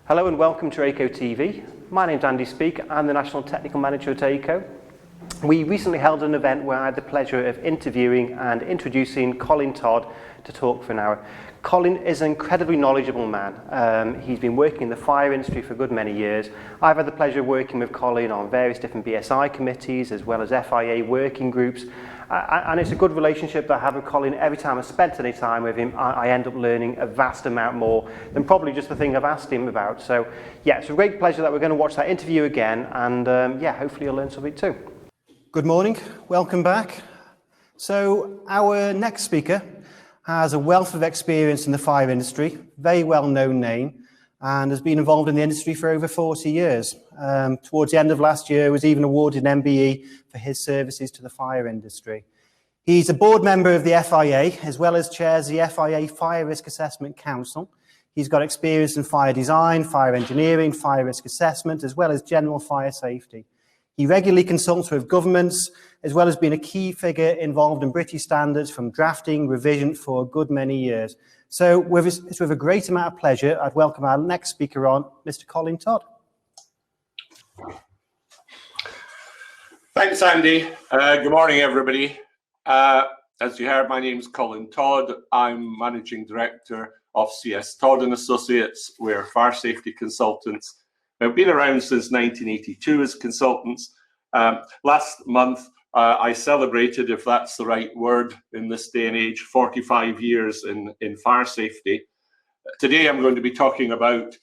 Hello and welcome to ACO TV. My name's Andy Speake. I'm the National Technical Manager at ACO. We recently held an event where I had the pleasure of interviewing and introducing Colin Todd to talk for an hour. Colin is an incredibly knowledgeable man. He's been working in the fire industry for a good many years. I've had the pleasure of working with Colin on various different BSI committees as well as FIA working groups. And it's a good relationship that I have with Colin. Every time I've spent any time with him, I end up learning a vast amount more than probably just the thing I've asked him about. So yeah, it's a great pleasure that we're going to watch that interview again, and yeah, hopefully you'll learn something too. Good morning, welcome back. So our next speaker has a wealth of experience in the fire industry, very well-known name, and has been involved in the industry for over 40 years. Towards the end of last year, was even awarded an MBE for his services to the fire industry. He's a board member of the FIA, as well as chairs the FIA Fire Risk Assessment Council. He's got experience in fire design, fire engineering, fire risk assessment, as well as general fire safety. He regularly consults with governments, as well as being a key figure involved in British standards from drafting, revision for a good many years. So it's with a great amount of pleasure, I'd welcome our next speaker on, Mr. Colin Todd. Thanks, Andy. Good morning, everybody. As you heard, my name is Colin Todd. I'm Managing Director of C.S Todd Associates. We're fire safety consultants. We've been around since 1982 as consultants. Last month, I celebrated, if that's the right word in this day and age, 45 years in fire safety. Today, I'm going to be talking about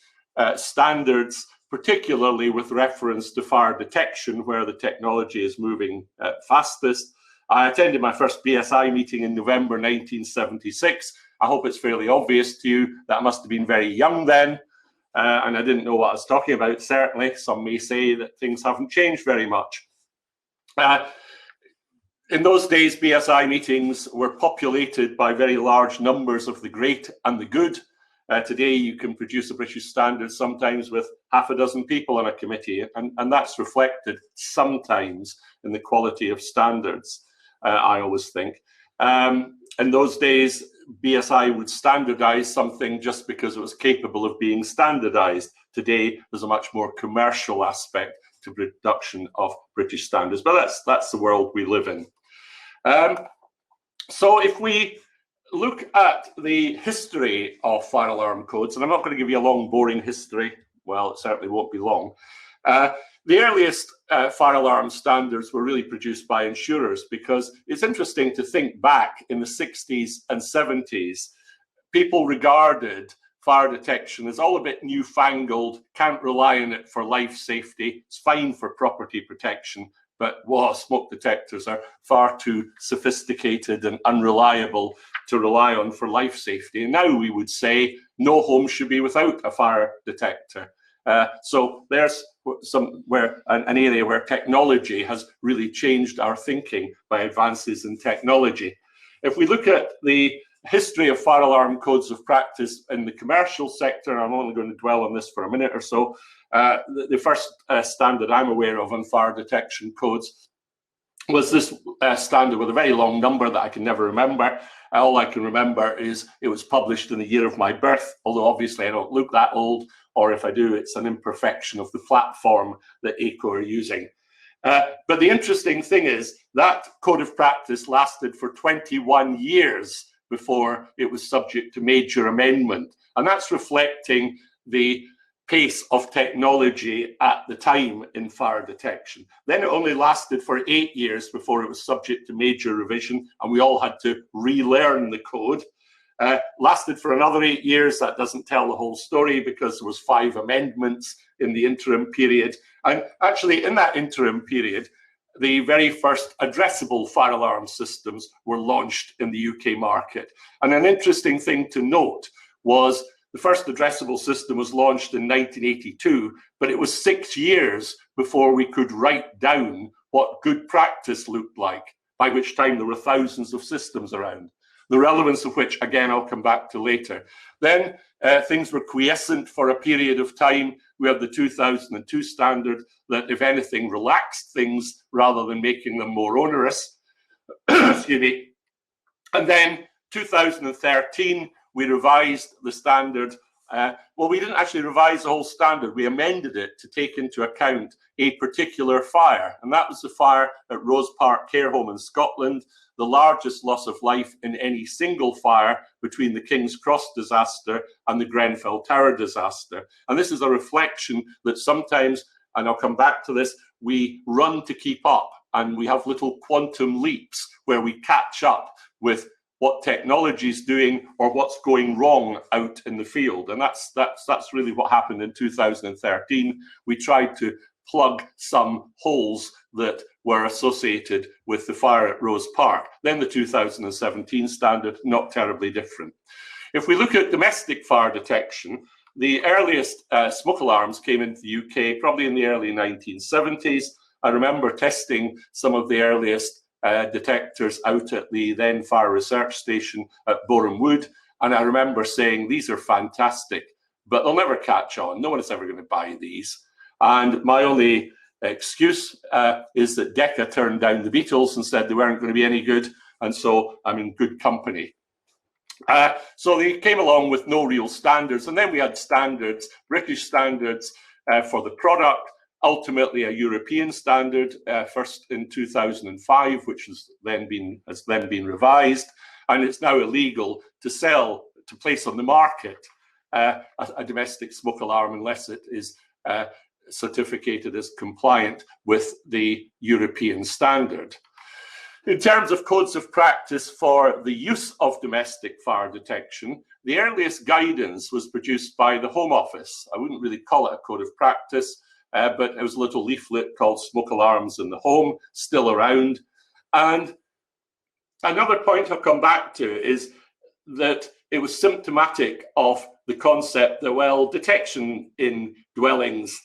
standards, particularly with reference to fire detection, where the technology is moving fastest. I attended my first BSI meeting in November 1976. I hope it's fairly obvious to you that I must have been very young then, and I didn't know what I was talking about, certainly. Some may say that things haven't changed very much. In those days, BSI meetings were populated by very large numbers of the great and the good. Today, you can produce a British standard sometimes with half a dozen people on a committee, and that's reflected sometimes in the quality of standards, I always think. In those days, BSI would standardize something just because it was capable of being standardized. Today, there's a much more commercial aspect to production of British standards, but that's the world we live in. So if we look at the history of fire alarm codes, and I'm not going to give you a long, boring history. Well, it certainly won't be long. The earliest fire alarm standards were really produced by insurers, because it's interesting to think back in the 60s and 70s, people regarded fire detection as all a bit newfangled, can't rely on it for life safety, it's fine for property protection, but smoke detectors are far too sophisticated and unreliable to rely on for life safety. And now we would say no home should be without a fire detector. So there's an area where technology has really changed our thinking by advances in technology. If we look at the history of fire alarm codes of practice in the commercial sector, I'm only going to dwell on this for a minute or so. The first standard I'm aware of on fire detection codes was this standard with a very long number that I can never remember. All I can remember is it was published in the year of my birth, although obviously I don't look that old, or if I do, it's an imperfection of the platform that ACO are using. But the interesting thing is that code of practice lasted for 21 years before it was subject to major amendment. And that's reflecting the pace of technology at the time in fire detection. Then it only lasted for 8 years before it was subject to major revision, and we all had to relearn the code. Lasted for another 8 years. That doesn't tell the whole story, because there was 5 amendments in the interim period. And actually, in that interim period, the very first addressable fire alarm systems were launched in the UK market. And an interesting thing to note was the first addressable system was launched in 1982, but it was 6 years before we could write down what good practice looked like, by which time there were thousands of systems around, the relevance of which, again, I'll come back to later. Then things were quiescent for a period of time. We had the 2002 standard that, if anything, relaxed things rather than making them more onerous. Excuse me. And then 2013, we revised the standard Well, we didn't actually revise the whole standard. We amended it to take into account a particular fire, and that was the fire at Rose Park Care Home in Scotland, the largest loss of life in any single fire between the King's Cross disaster and the Grenfell Tower disaster. And this is a reflection that sometimes, and I'll come back to this, we run to keep up, and we have little quantum leaps where we catch up with what technology is doing or what's going wrong out in the field. And that's really what happened in 2013. We tried to plug some holes that were associated with the fire at Rose Park. Then the 2017 standard, not terribly different. If we look at domestic fire detection, the earliest smoke alarms came into the UK probably in the early 1970s. I remember testing some of the earliest detectors out at the then Fire Research Station at Boreham Wood, and I remember saying, these are fantastic, but they'll never catch on. No one is ever going to buy these. And my only excuse is that Decca turned down the Beatles and said they weren't going to be any good, and so I'm in good company. So they came along with no real standards, and then we had standards, British standards for the product, ultimately a European standard, first in 2005, which has then been revised, and it's now illegal to place on the market a domestic smoke alarm unless it is certificated as compliant with the European standard. In terms of codes of practice for the use of domestic fire detection, the earliest guidance was produced by the Home Office. I wouldn't really call it a code of practice, but it was a little leaflet called Smoke Alarms in the Home, still around. And another point I'll come back to is that it was symptomatic of the concept that, well, detection in dwellings,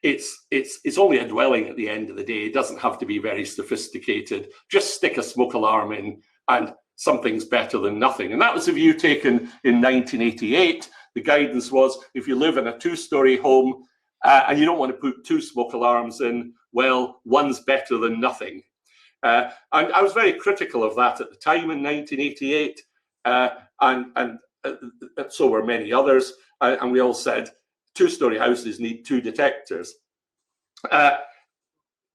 it's only a dwelling at the end of the day. It doesn't have to be very sophisticated. Just stick a smoke alarm in and something's better than nothing. And that was a view taken in 1988. The guidance was, if you live in a two-story home and you don't want to put two smoke alarms in, well, one's better than nothing. And I was very critical of that at the time in 1988, and so were many others. And we all said, two-story houses need two detectors.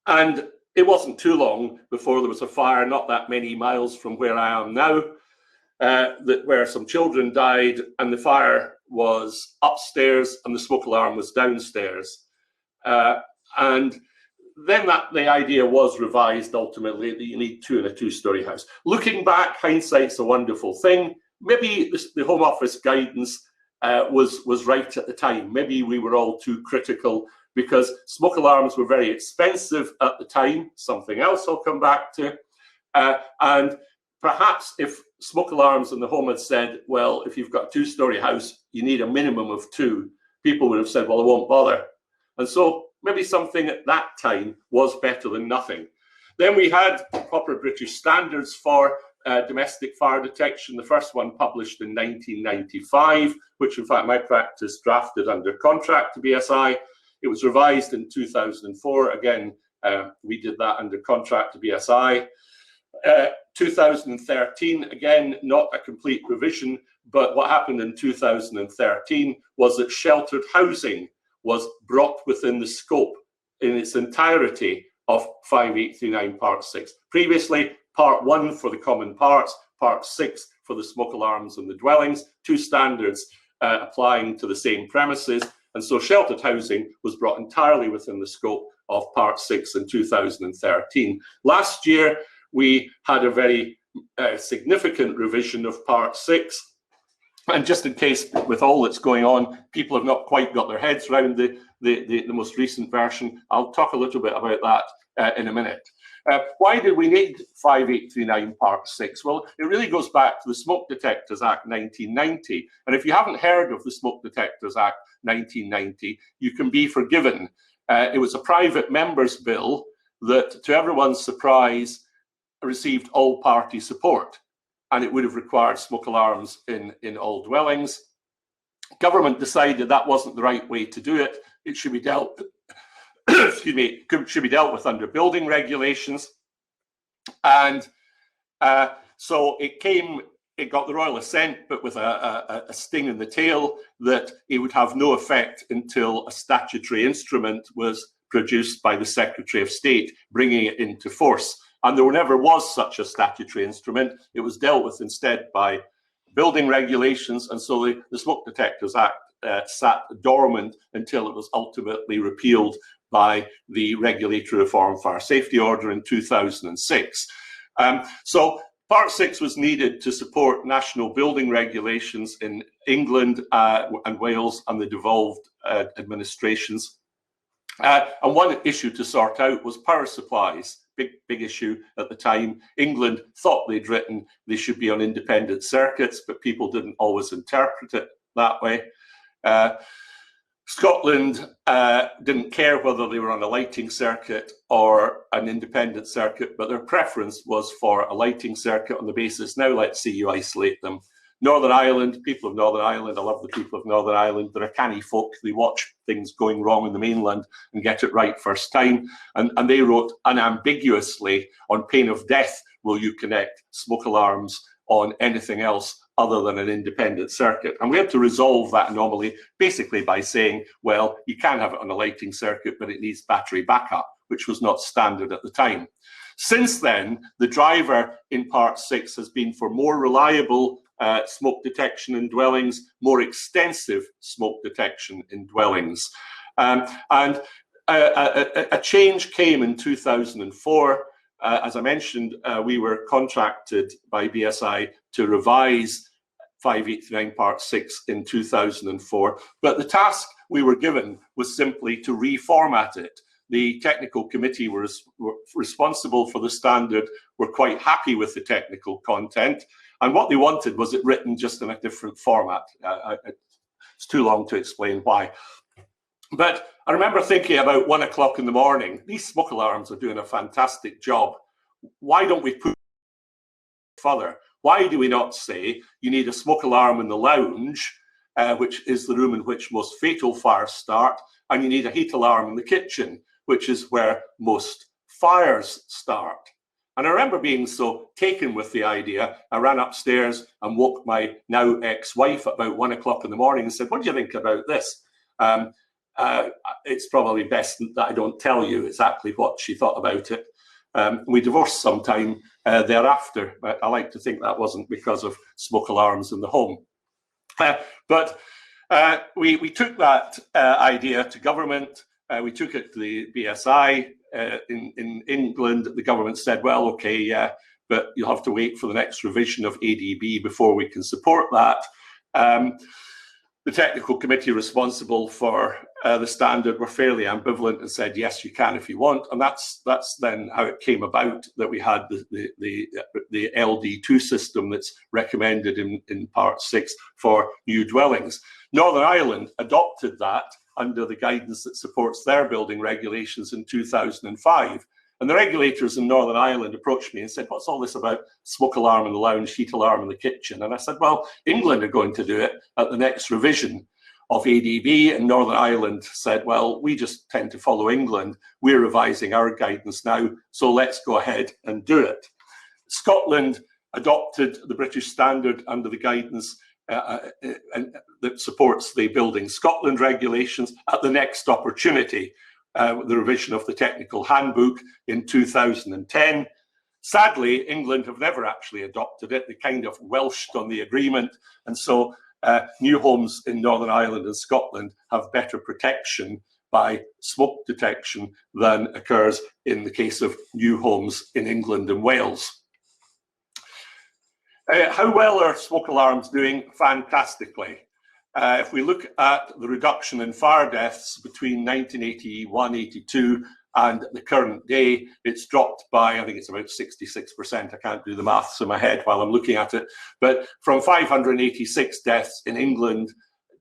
And it wasn't too long before there was a fire not that many miles from where I am now, where some children died, and the fire was upstairs and the smoke alarm was downstairs. And then the idea was revised ultimately that you need two in a two-story house. Looking back, hindsight's a wonderful thing. Maybe the Home Office guidance was right at the time. Maybe we were all too critical because smoke alarms were very expensive at the time, something else I'll come back to. And perhaps if smoke alarms in the home had said, well, if you've got a two-story house, you need a minimum of two, people would have said, well, I won't bother. And so maybe something at that time was better than nothing. Then we had proper British standards for domestic fire detection. The first one published in 1995, which in fact my practice drafted under contract to BSI. It was revised in 2004. Again, we did that under contract to BSI. 2013, again, not a complete revision, but what happened in 2013 was that sheltered housing was brought within the scope in its entirety of 5839 Part 6. Previously, Part 1 for the common parts, Part 6 for the smoke alarms and the dwellings, two standards applying to the same premises. And so sheltered housing was brought entirely within the scope of Part 6 in 2013. Last year, we had a very significant revision of Part 6. And just in case, with all that's going on, people have not quite got their heads around the most recent version, I'll talk a little bit about that in a minute. Why did we need 5839 Part 6? Well, it really goes back to the Smoke Detectors Act 1990. And if you haven't heard of the Smoke Detectors Act 1990, you can be forgiven. It was a private member's bill that, to everyone's surprise, received all-party support. And it would have required smoke alarms in all dwellings. Government decided that wasn't the right way to do it. It should be dealt excuse me, should be dealt with under building regulations. And so it came it got the royal assent, but with a sting in the tail that it would have no effect until a statutory instrument was produced by the Secretary of State, bringing it into force. And there never was such a statutory instrument. It was dealt with instead by building regulations, and so the Smoke Detectors Act sat dormant until it was ultimately repealed by the Regulatory Reform Fire Safety Order in 2006. So Part 6 was needed to support national building regulations in England and Wales and the devolved administrations. And one issue to sort out was power supplies. Big issue at the time. England thought they'd written they should be on independent circuits, but people didn't always interpret it that way. Scotland didn't care whether they were on a lighting circuit or an independent circuit, but their preference was for a lighting circuit on the basis, now let's see you isolate them. Northern Ireland, people of Northern Ireland, I love the people of Northern Ireland, they're a canny folk, they watch things going wrong in the mainland and get it right first time, and they wrote unambiguously, on pain of death, will you connect smoke alarms on anything else other than an independent circuit. And we had to resolve that anomaly basically by saying, well, you can have it on a lighting circuit, but it needs battery backup, which was not standard at the time. Since then, the driver in Part 6 has been for more reliable smoke detection in dwellings, more extensive smoke detection in dwellings. And a change came in 2004. As I mentioned, we were contracted by BSI to revise 589 Part 6 in 2004, but the task we were given was simply to reformat it. The technical committee were responsible for the standard, were quite happy with the technical content, and what they wanted was it written just in a different format. It's too long to explain why. But I remember thinking about 1 o'clock in the morning, these smoke alarms are doing a fantastic job. Why don't we push it further? Why do we not say you need a smoke alarm in the lounge, which is the room in which most fatal fires start, and you need a heat alarm in the kitchen, which is where most fires start? And I remember being so taken with the idea, I ran upstairs and woke my now ex-wife at about 1 o'clock in the morning and said, what do you think about this? It's probably best that I don't tell you exactly what she thought about it. We divorced sometime thereafter, but I like to think that wasn't because of smoke alarms in the home. But we took that idea to government. We took it to the BSI in England. The government said, well, okay, yeah, but you'll have to wait for the next revision of ADB before we can support that. The technical committee responsible for the standard were fairly ambivalent and said, yes, you can if you want. And that's then how it came about that we had the LD2 system that's recommended in Part 6 for new dwellings. Northern Ireland adopted that under the guidance that supports their building regulations in 2005. And the regulators in Northern Ireland approached me and said, what's all this about smoke alarm in the lounge, heat alarm in the kitchen? And I said, well, England are going to do it at the next revision of ADB. And Northern Ireland said, well, we just tend to follow England. We're revising our guidance now, so let's go ahead and do it. Scotland adopted the British standard under the guidance that supports the Building Scotland regulations at the next opportunity. The revision of the technical handbook in 2010. Sadly, England have never actually adopted it. They kind of welshed on the agreement. And so new homes in Northern Ireland and Scotland have better protection by smoke detection than occurs in the case of new homes in England and Wales. How well are smoke alarms doing? Fantastically. If we look at the reduction in fire deaths between 1981-82 and the current day, it's dropped by, I think it's about 66%. I can't do the maths in my head while I'm looking at it. But from 586 deaths in England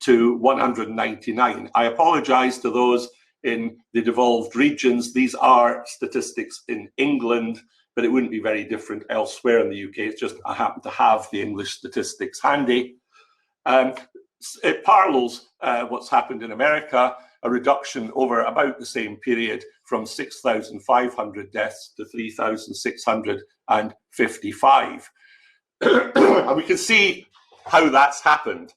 to 199. I apologise to those in the devolved regions. These are statistics in England, but it wouldn't be very different elsewhere in the UK. It's just I happen to have the English statistics handy. It parallels what's happened in America, a reduction over about the same period from 6,500 deaths to 3,655. And we can see how that's happened.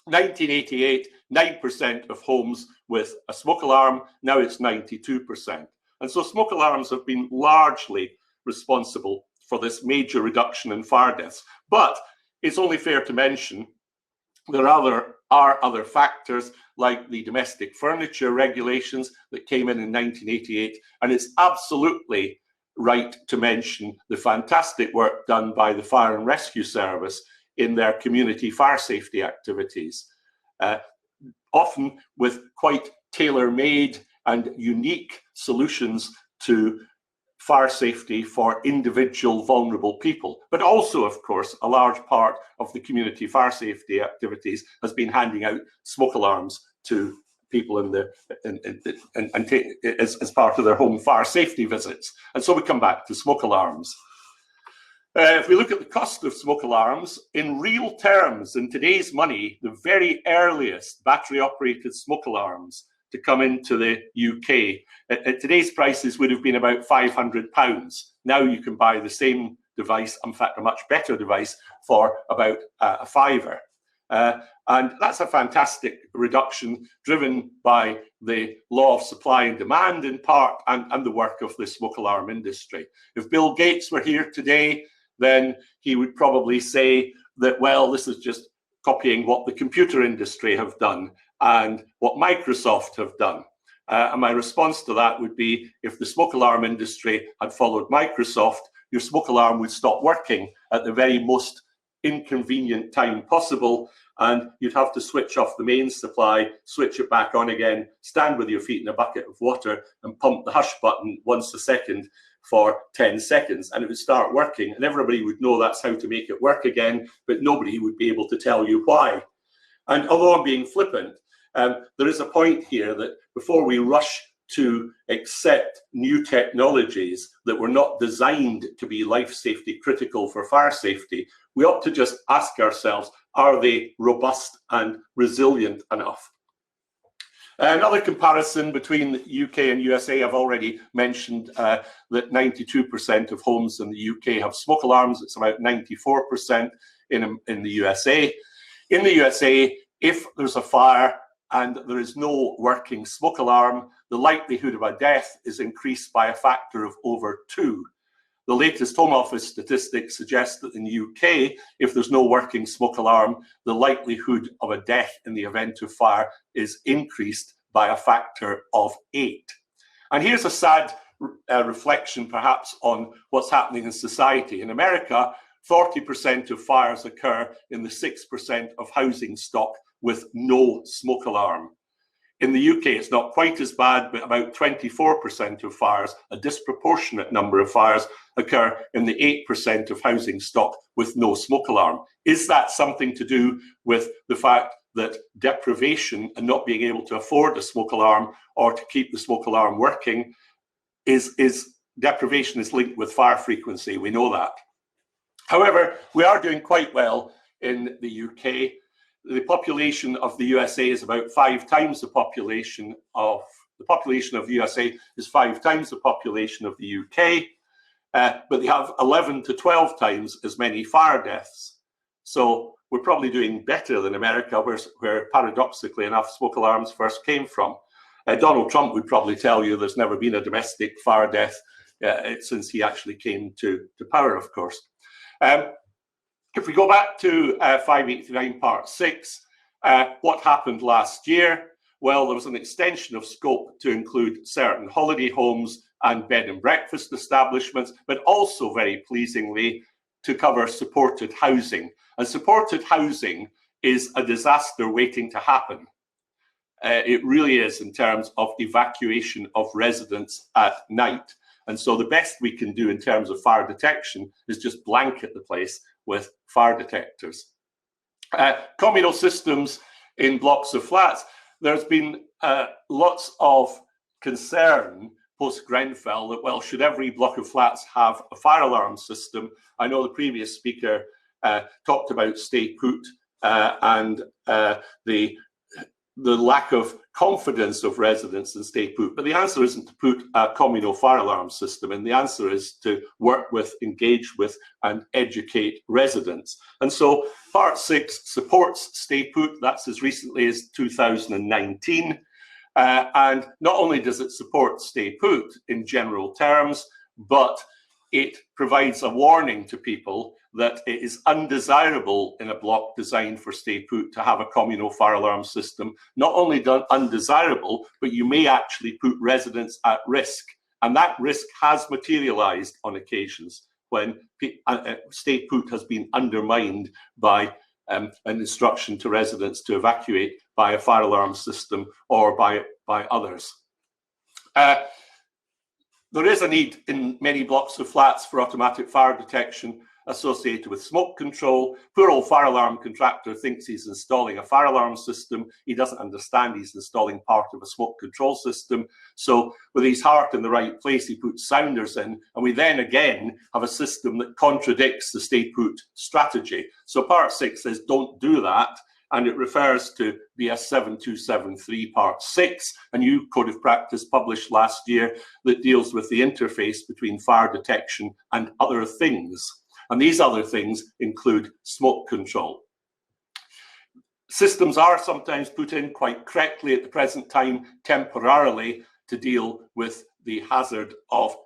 1988, 9% of homes with a smoke alarm, now it's 92%. And so smoke alarms have been largely responsible for this major reduction in fire deaths. But it's only fair to mention there are other factors like the domestic furniture regulations that came in 1988, and it's absolutely right to mention the fantastic work done by the Fire and Rescue Service in their community fire safety activities, often with quite tailor-made and unique solutions to fire safety for individual vulnerable people. But also, of course, a large part of the community fire safety activities has been handing out smoke alarms to people as part of their home fire safety visits. And so we come back to smoke alarms. If we look at the cost of smoke alarms, in real terms, in today's money, the very earliest battery-operated smoke alarms to come into the UK, at today's prices would have been about £500. Now you can buy the same device, in fact a much better device, for about a fiver. And that's a fantastic reduction driven by the law of supply and demand in part, and the work of the smoke alarm industry. If Bill Gates were here today, then he would probably say that, well, this is just copying what the computer industry have done and what Microsoft have done. And my response to that would be, if the smoke alarm industry had followed Microsoft, your smoke alarm would stop working at the very most inconvenient time possible, and you'd have to switch off the main supply, switch it back on again, stand with your feet in a bucket of water and pump the hush button once a second for 10 seconds, and it would start working, and everybody would know that's how to make it work again, but nobody would be able to tell you why. And although I'm being flippant, there is a point here that before we rush to accept new technologies that were not designed to be life safety critical for fire safety, we ought to just ask ourselves, are they robust and resilient enough? Another comparison between the UK and USA, I've already mentioned that 92% of homes in the UK have smoke alarms. It's about 94% in the USA. In the USA, if there's a fire and there is no working smoke alarm, the likelihood of a death is increased by a factor of over 2. The latest Home Office statistics suggest that in the UK, if there's no working smoke alarm, the likelihood of a death in the event of fire is increased by a factor of 8. And here's a sad reflection perhaps on what's happening in society. In America, 40% of fires occur in the 6% of housing stock with no smoke alarm. In the UK, it's not quite as bad, but about 24% of fires, a disproportionate number of fires, occur in the 8% of housing stock with no smoke alarm. Is that something to do with the fact that deprivation and not being able to afford a smoke alarm or to keep the smoke alarm working deprivation is linked with fire frequency? We know that. However, we are doing quite well in the UK. The population of the USA is about 5 times the population of the USA is 5 times the population of the UK, but they have 11 to 12 times as many fire deaths. So we're probably doing better than America, where paradoxically enough, smoke alarms first came from. Donald Trump would probably tell you there's never been a domestic fire death since he actually came to power, of course. If we go back to 589 Part 6, what happened last year? Well, there was an extension of scope to include certain holiday homes and bed and breakfast establishments, but also, very pleasingly, to cover supported housing. And supported housing is a disaster waiting to happen. It really is, in terms of evacuation of residents at night. And so the best we can do in terms of fire detection is just blanket the place with fire detectors. Communal systems in blocks of flats. There's been lots of concern post-Grenfell that, well, should every block of flats have a fire alarm system? I know the previous speaker talked about stay put and the the lack of confidence of residents in stay put. But the answer isn't to put a communal fire alarm system in. The answer is to work with, engage with, and educate residents. And so Part 6 supports stay put. That's as recently as 2019. And not only does it support stay put in general terms, but it provides a warning to people that it is undesirable in a block designed for stay put to have a communal fire alarm system. Not only undesirable, but you may actually put residents at risk. And that risk has materialized on occasions when stay put has been undermined by an instruction to residents to evacuate by a fire alarm system or by others. There is a need in many blocks of flats for automatic fire detection associated with smoke control. Poor old fire alarm contractor thinks he's installing a fire alarm system. He doesn't understand he's installing part of a smoke control system. So with his heart in the right place, he puts sounders in, and we then again have a system that contradicts the stay put strategy. So Part 6 says don't do that, and it refers to BS 7273 Part 6, a new code of practice published last year that deals with the interface between fire detection and other things. And these other things include smoke control. Systems are sometimes put in quite correctly at the present time, temporarily, to deal with the hazard of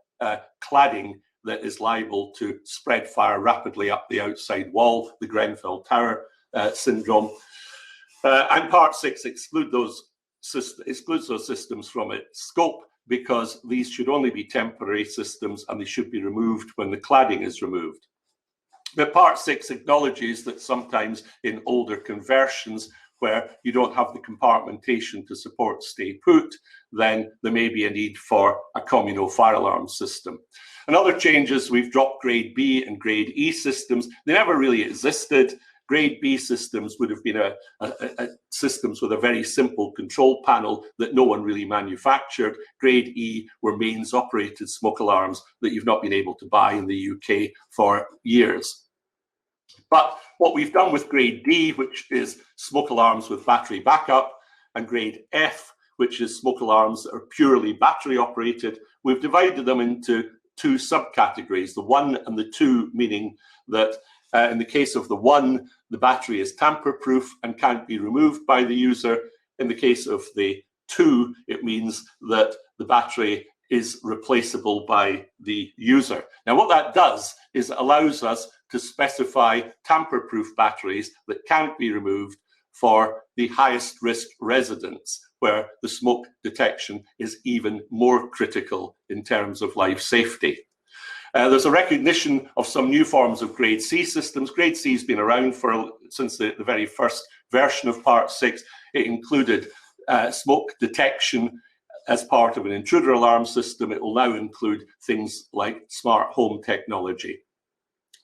cladding that is liable to spread fire rapidly up the outside wall, the Grenfell Tower syndrome. And Part 6 excludes those systems from its scope, because these should only be temporary systems and they should be removed when the cladding is removed. But Part 6 acknowledges that sometimes in older conversions where you don't have the compartmentation to support stay put, then there may be a need for a communal fire alarm system. And other changes, we've dropped Grade B and Grade E systems. They never really existed. Grade B systems would have been systems with a very simple control panel that no one really manufactured. Grade E were mains operated smoke alarms that you've not been able to buy in the UK for years. But what we've done with Grade D, which is smoke alarms with battery backup, and Grade F, which is smoke alarms that are purely battery operated, we've divided them into two subcategories, the 1 and the 2, meaning that in the case of the 1, the battery is tamper-proof and can't be removed by the user. In the case of the 2, it means that the battery is replaceable by the user. Now, what that does is it allows us to specify tamper-proof batteries that can't be removed for the highest risk residents, where the smoke detection is even more critical in terms of life safety. There's a recognition of some new forms of Grade C systems. Grade C has been around since the very first version of Part 6. It included smoke detection as part of an intruder alarm system. It will now include things like smart home technology.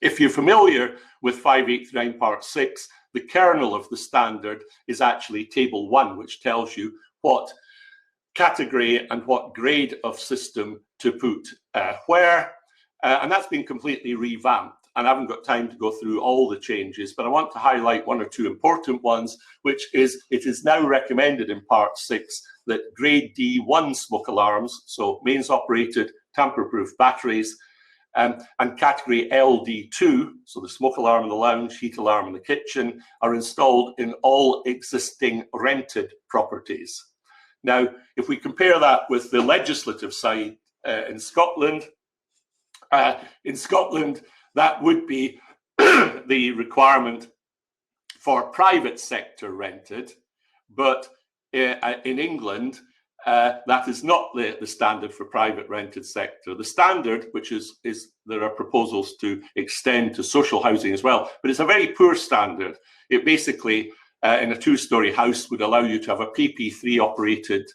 If you're familiar with 5839 Part 6, the kernel of the standard is actually Table 1, which tells you what category and what grade of system to put where. And that's been completely revamped. And I haven't got time to go through all the changes, but I want to highlight 1 or 2 important ones, which is it is now recommended in Part 6 that Grade D1 smoke alarms, so mains operated, tamper-proof batteries, and category LD2, so the smoke alarm in the lounge, heat alarm in the kitchen, are installed in all existing rented properties. Now, if we compare that with the legislative side in Scotland, that would be the requirement for private sector rented, but in England, that is not the standard for private rented sector. The standard, which is there are proposals to extend to social housing as well, but it's a very poor standard. It basically, in a 2-storey house, would allow you to have a PP3 operated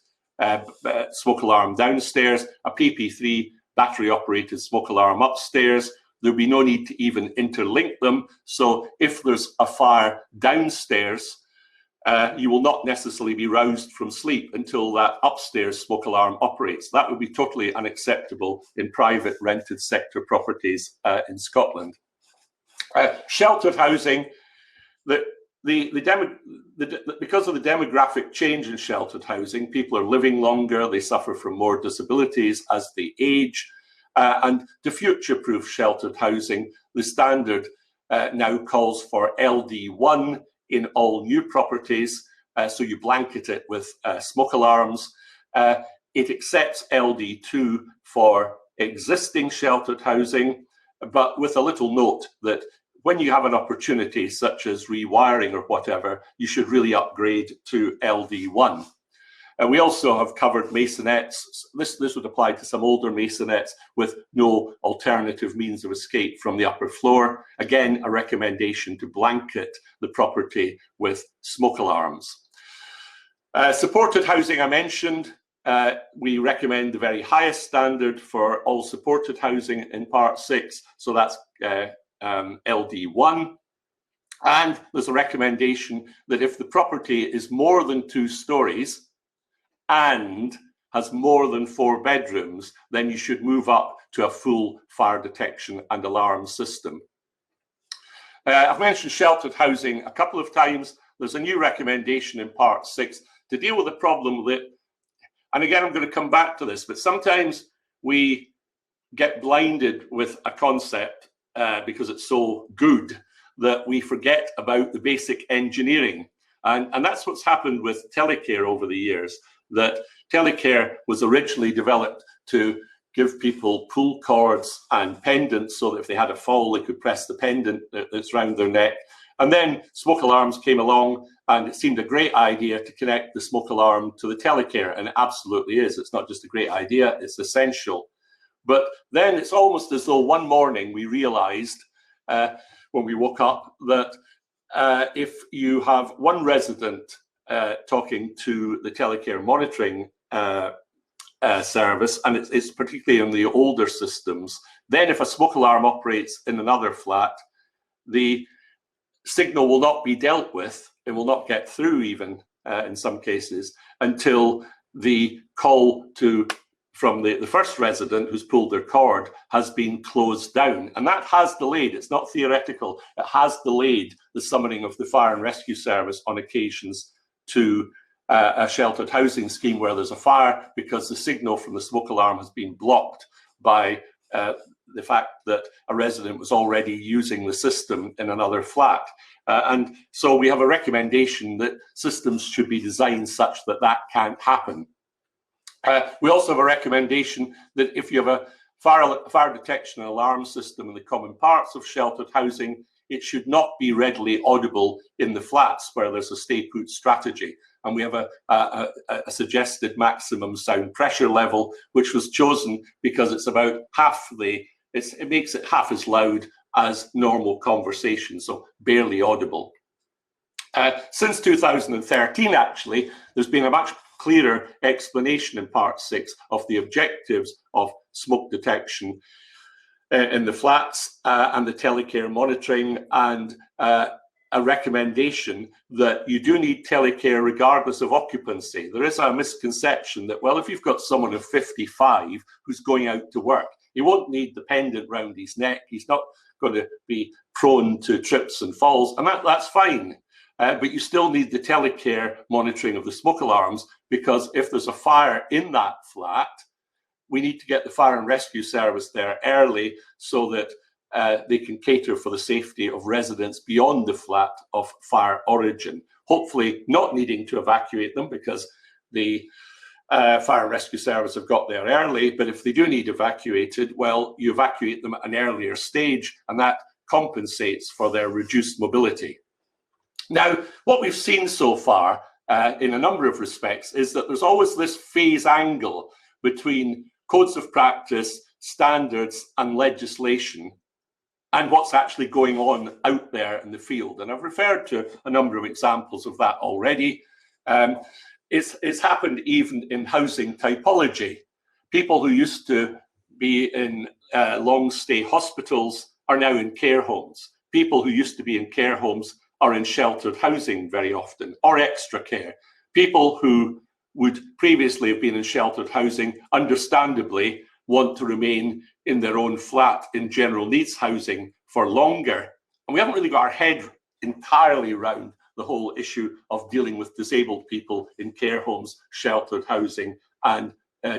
smoke alarm downstairs, a PP3 battery operated smoke alarm upstairs. There'll be no need to even interlink them. So if there's a fire downstairs, you will not necessarily be roused from sleep until that upstairs smoke alarm operates. That would be totally unacceptable in private rented sector properties in Scotland. Sheltered housing, because of the demographic change in sheltered housing, people are living longer, they suffer from more disabilities as they age, and to future-proof sheltered housing, the standard now calls for LD1 in all new properties, so you blanket it with smoke alarms. It accepts LD2 for existing sheltered housing, but with a little note that when you have an opportunity such as rewiring or whatever, you should really upgrade to LD1. And we also have covered masonettes. This would apply to some older masonettes with no alternative means of escape from the upper floor. Again, a recommendation to blanket the property with smoke alarms. Supported housing I mentioned. We recommend the very highest standard for all supported housing in Part 6, so that's LD1. And there's a recommendation that if the property is more than 2 stories and has more than 4 bedrooms, then you should move up to a full fire detection and alarm system. I've mentioned sheltered housing a couple of times. There's a new recommendation in Part 6 to deal with the problem that, and again, I'm going to come back to this, but sometimes we get blinded with a concept because it's so good that we forget about the basic engineering. And that's what's happened with telecare over the years, that telecare was originally developed to give people pull cords and pendants so that if they had a fall, they could press the pendant that's around their neck. And then smoke alarms came along, and it seemed a great idea to connect the smoke alarm to the telecare, and it absolutely is. It's not just a great idea, it's essential. But then it's almost as though one morning we realized when we woke up that if you have one resident talking to the telecare monitoring service, and it's particularly in the older systems, then if a smoke alarm operates in another flat, the signal will not be dealt with. It will not get through even in some cases until the call from the first resident who's pulled their cord has been closed down. And that has delayed, it's not theoretical, it has delayed the summoning of the fire and rescue service on occasions to a sheltered housing scheme where there's a fire, because the signal from the smoke alarm has been blocked by the fact that a resident was already using the system in another flat. And so we have a recommendation that systems should be designed such that that can't happen. We also have a recommendation that if you have a fire detection and alarm system in the common parts of sheltered housing, it should not be readily audible in the flats where there's a stay put strategy. And we have a suggested maximum sound pressure level, which was chosen because it's about half it makes it half as loud as normal conversation, so barely audible. Since 2013, actually, there's been a much clearer explanation in Part 6 of the objectives of smoke detection in the flats and the telecare monitoring, and a recommendation that you do need telecare regardless of occupancy. There is a misconception that, well, if you've got someone of 55 who's going out to work, he won't need the pendant round his neck. He's not going to be prone to trips and falls, and that's fine. But you still need the telecare monitoring of the smoke alarms, because if there's a fire in that flat, we need to get the fire and rescue service there early so that they can cater for the safety of residents beyond the flat of fire origin. Hopefully not needing to evacuate them because the fire and rescue service have got there early, but if they do need evacuated, well, you evacuate them at an earlier stage, and that compensates for their reduced mobility. Now, what we've seen so far in a number of respects is that there's always this phase angle between codes of practice, standards, and legislation, and what's actually going on out there in the field. And I've referred to a number of examples of that already. It's happened even in housing typology. People who used to be in long stay hospitals are now in care homes. People who used to be in care homes are in sheltered housing very often, or extra care. People who would previously have been in sheltered housing, understandably, want to remain in their own flat in general needs housing for longer. And we haven't really got our head entirely around the whole issue of dealing with disabled people in care homes, sheltered housing, and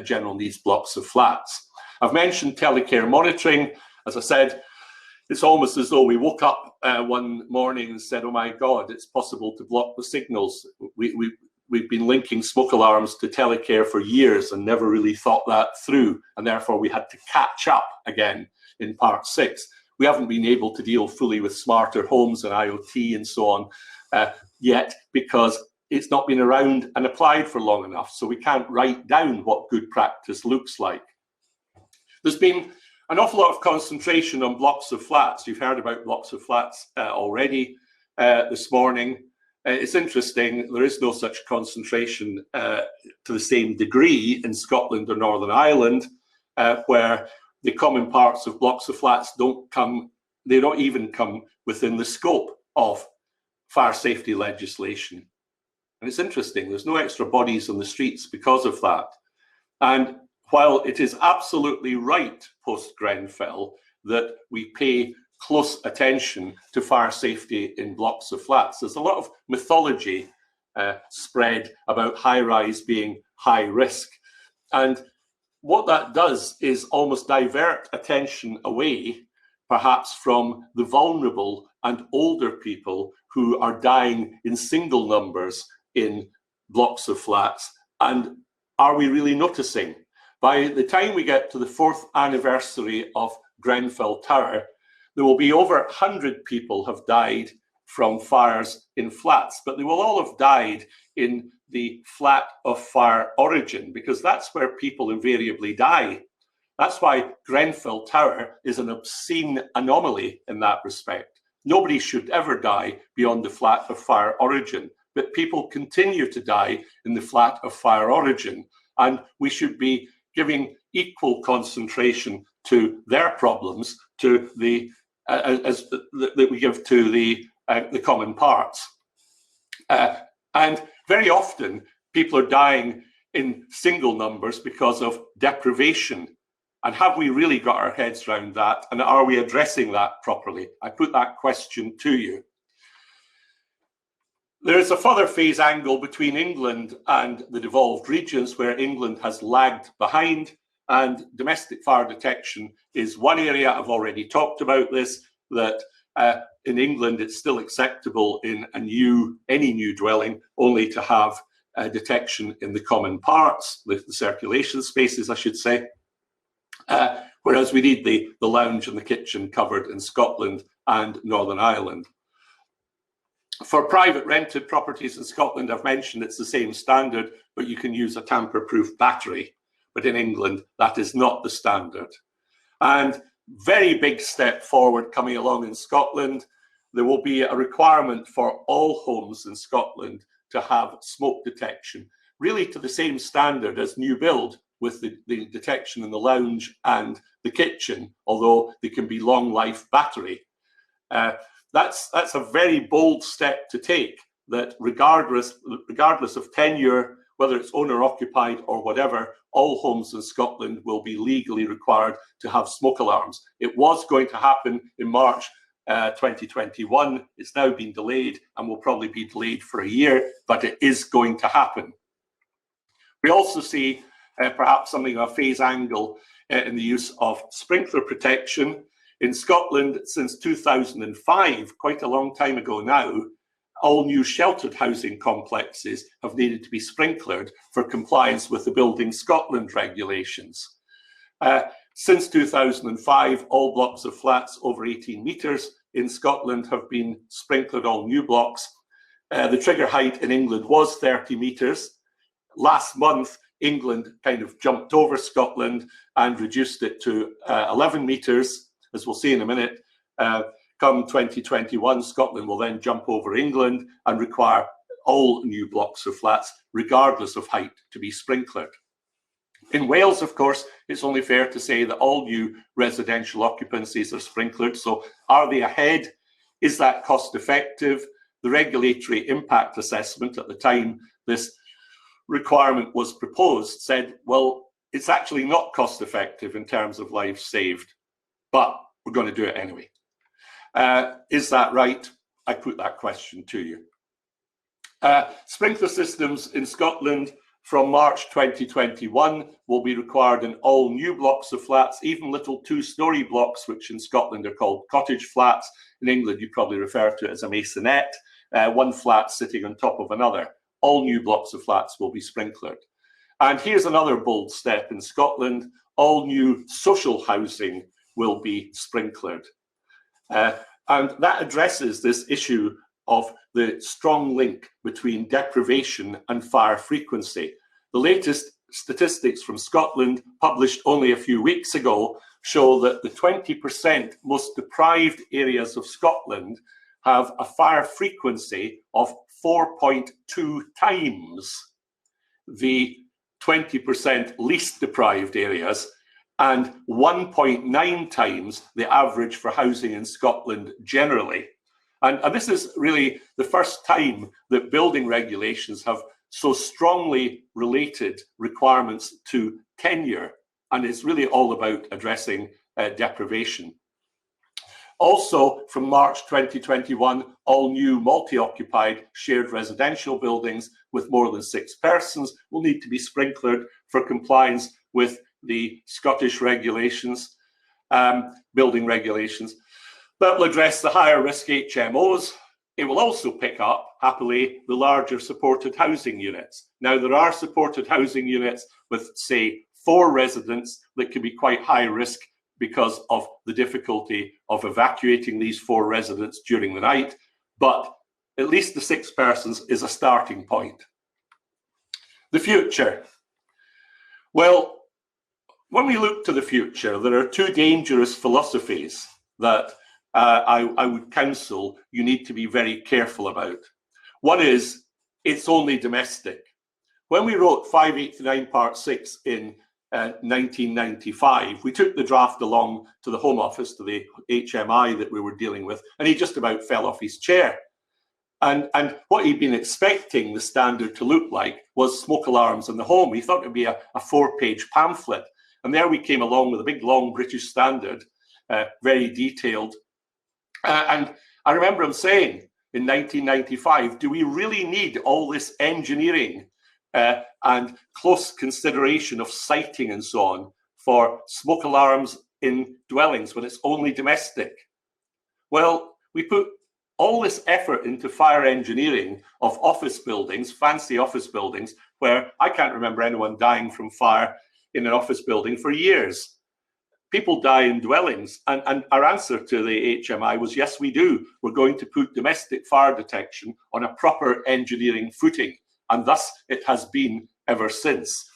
general needs blocks of flats. I've mentioned telecare monitoring. As I said, it's almost as though we woke up one morning and said, oh my God, it's possible to block the signals. We've been linking smoke alarms to telecare for years and never really thought that through, and therefore we had to catch up again in part 6. We haven't been able to deal fully with smarter homes and IoT and so on yet, because it's not been around and applied for long enough, so we can't write down what good practice looks like. There's been an awful lot of concentration on blocks of flats. You've heard about blocks of flats already this morning. It's interesting, there is no such concentration to the same degree in Scotland or Northern Ireland, where the common parts of blocks of flats don't even come within the scope of fire safety legislation. And it's interesting, there's no extra bodies on the streets because of that. And while it is absolutely right post-Grenfell that we pay close attention to fire safety in blocks of flats, there's a lot of mythology spread about high-rise being high risk. And what that does is almost divert attention away, perhaps from the vulnerable and older people who are dying in single numbers in blocks of flats. And are we really noticing? By the time we get to the 4th anniversary of Grenfell Tower, there will be over 100 people have died from fires in flats, but they will all have died in the flat of fire origin, because that's where people invariably die. That's why Grenfell Tower is an obscene anomaly in that respect. Nobody should ever die beyond the flat of fire origin, but people continue to die in the flat of fire origin, and we should be giving equal concentration to their problems to the that we give to the common parts. And very often people are dying in single numbers because of deprivation. And have we really got our heads around that? And are we addressing that properly? I put that question to you. There is a further phase angle between England and the devolved regions, where England has lagged behind, and domestic fire detection is one area. I've already talked about this, that in England it's still acceptable in any new dwelling only to have detection in the common parts, the circulation spaces, I should say, whereas we need the lounge and the kitchen covered in Scotland and Northern Ireland. For private rented properties in Scotland, I've mentioned it's the same standard, but you can use a tamper-proof battery. But in England, that is not the standard. And very big step forward coming along in Scotland. There will be a requirement for all homes in Scotland to have smoke detection, really to the same standard as new build, with the detection in the lounge and the kitchen, although they can be long life battery. That's a very bold step to take, that regardless of tenure, whether it's owner occupied or whatever, all homes in Scotland will be legally required to have smoke alarms. It was going to happen in March 2021. It's now been delayed and will probably be delayed for a year, but it is going to happen. We also see perhaps something of a phase angle in the use of sprinkler protection. In Scotland, since 2005, quite a long time ago now, all new sheltered housing complexes have needed to be sprinklered for compliance with the Building Scotland regulations. Since 2005, all blocks of flats over 18 metres in Scotland have been sprinklered, all new blocks. The trigger height in England was 30 metres. Last month, England kind of jumped over Scotland and reduced it to 11 metres. As we'll see in a minute, come 2021, Scotland will then jump over England and require all new blocks of flats, regardless of height, to be sprinklered. In Wales, of course, it's only fair to say that all new residential occupancies are sprinklered. So are they ahead? Is that cost effective? The regulatory impact assessment at the time this requirement was proposed said, well, it's actually not cost effective in terms of lives saved, but we're going to do it anyway. Is that right? I put that question to you. Sprinkler systems in Scotland from March 2021 will be required in all new blocks of flats, even little two-storey blocks, which in Scotland are called cottage flats. In England, you probably refer to it as a maisonette, one flat sitting on top of another. All new blocks of flats will be sprinklered. And here's another bold step in Scotland. All new social housing will be sprinklered. And that addresses this issue of the strong link between deprivation and fire frequency. The latest statistics from Scotland, published only a few weeks ago, show that the 20% most deprived areas of Scotland have a fire frequency of 4.2 times the 20% least deprived areas, and 1.9 times the average for housing in Scotland generally. And this is really the first time that building regulations have so strongly related requirements to tenure, and it's really all about addressing deprivation. Also, from March 2021, all new multi-occupied shared residential buildings with more than 6 persons will need to be sprinklered for compliance with the Scottish regulations, building regulations. That will address the higher risk HMOs. It will also pick up, happily, the larger supported housing units. Now, there are supported housing units with, say, 4 residents that can be quite high risk because of the difficulty of evacuating these 4 residents during the night, but at least the 6 persons is a starting point. The future. Well, when we look to the future, there are 2 dangerous philosophies that I would counsel you need to be very careful about. One is, it's only domestic. When we wrote 589 Part 6 in 1995, we took the draft along to the Home Office, to the HMI that we were dealing with, and he just about fell off his chair. And what he'd been expecting the standard to look like was smoke alarms in the home. He thought it would be a 4-page pamphlet. And there we came along with a big, long British standard, very detailed. And I remember him saying in 1995, do we really need all this engineering and close consideration of siting and so on for smoke alarms in dwellings when it's only domestic? Well, we put all this effort into fire engineering of office buildings, fancy office buildings, where I can't remember anyone dying from fire in an office building for years. People die in dwellings, and our answer to the HMI was, yes, we do. We're going to put domestic fire detection on a proper engineering footing, and thus it has been ever since.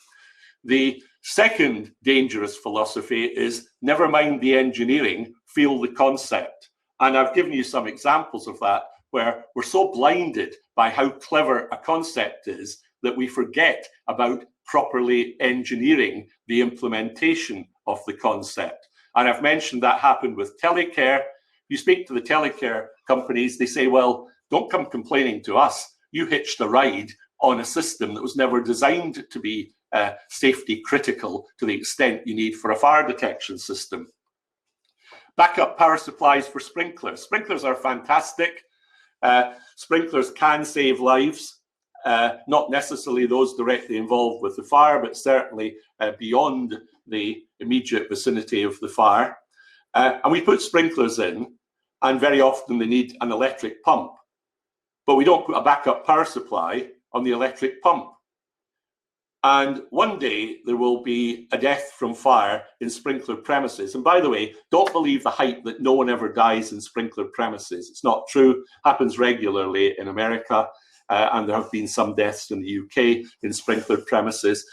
The second dangerous philosophy is, never mind the engineering, feel the concept. And I've given you some examples of that, where we're so blinded by how clever a concept is that we forget about properly engineering the implementation of the concept. And I've mentioned that happened with telecare. You speak to the telecare companies, they say, well, don't come complaining to us. You hitched a ride on a system that was never designed to be safety critical to the extent you need for a fire detection system. Backup power supplies for sprinklers. Sprinklers are fantastic. Sprinklers can save lives. Not necessarily those directly involved with the fire, but certainly beyond the immediate vicinity of the fire. And we put sprinklers in, and very often they need an electric pump. But we don't put a backup power supply on the electric pump. And one day there will be a death from fire in sprinkler premises. And by the way, don't believe the hype that no one ever dies in sprinkler premises. It's not true. Happens regularly in America. And there have been some deaths in the UK in sprinkler premises.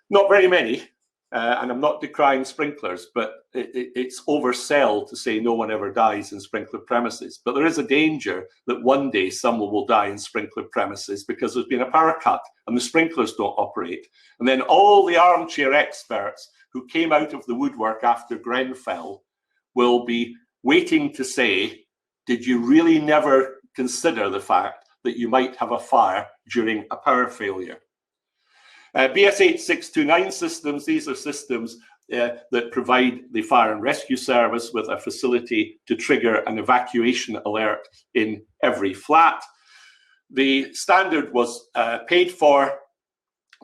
Not very many, and I'm not decrying sprinklers, but it's oversell to say no one ever dies in sprinkler premises. But there is a danger that one day someone will die in sprinkler premises because there's been a power cut and the sprinklers don't operate. And then all the armchair experts who came out of the woodwork after Grenfell will be waiting to say, did you really never consider the fact that you might have a fire during a power failure? BS 8629 systems, these are systems that provide the fire and rescue service with a facility to trigger an evacuation alert in every flat. The standard was paid for,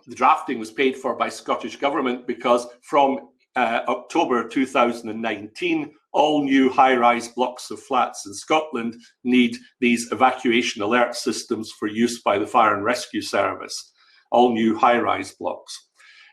the drafting was paid for by Scottish Government, because from October 2019, all new high-rise blocks of flats in Scotland need these evacuation alert systems for use by the Fire and Rescue Service, all new high-rise blocks.